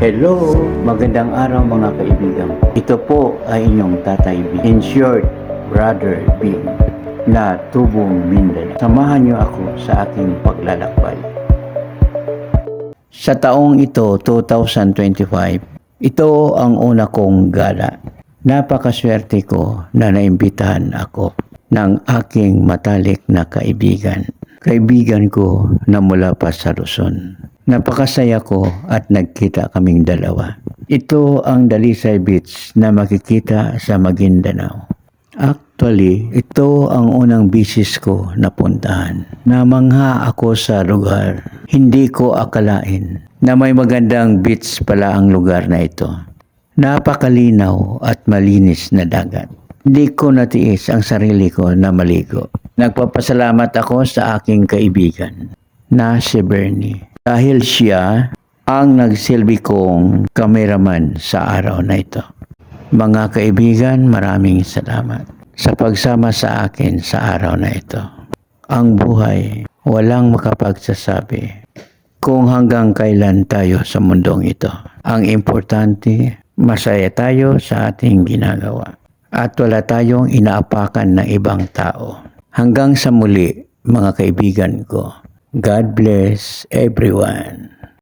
Hello! Magandang araw mga kaibigan. Ito po ay inyong Tatay B. In short, Brother B na Tubong Mindanao. Samahan niyo ako sa aking paglalakbay. Sa taong ito, 2025, ito ang una kong gala. Napakaswerte ko na naimbitahan ako ng aking matalik na kaibigan. Kaibigan ko na mula pa sa Luzon. Napakasaya ko at nagkita kaming dalawa. Ito ang Dalisay Beach na makikita sa Maguindanao. Actually, ito ang unang bisis ko na puntahan. Namangha ako sa lugar. Hindi ko akalain na may magandang beach pala ang lugar na ito. Napakalinaw at malinis na dagat. Hindi ko natiis ang sarili ko na maligo. Nagpapasalamat ako sa aking kaibigan na si Bernie. Dahil siya ang nagsilbi kong kameraman sa araw na ito. Mga kaibigan, maraming salamat sa pagsama sa akin sa araw na ito. Ang buhay, walang makapagsasabi kung hanggang kailan tayo sa mundong ito. Ang importante, masaya tayo sa ating ginagawa. At wala tayong inaapakan ng ibang tao. Hanggang sa muli, mga kaibigan ko. God bless everyone.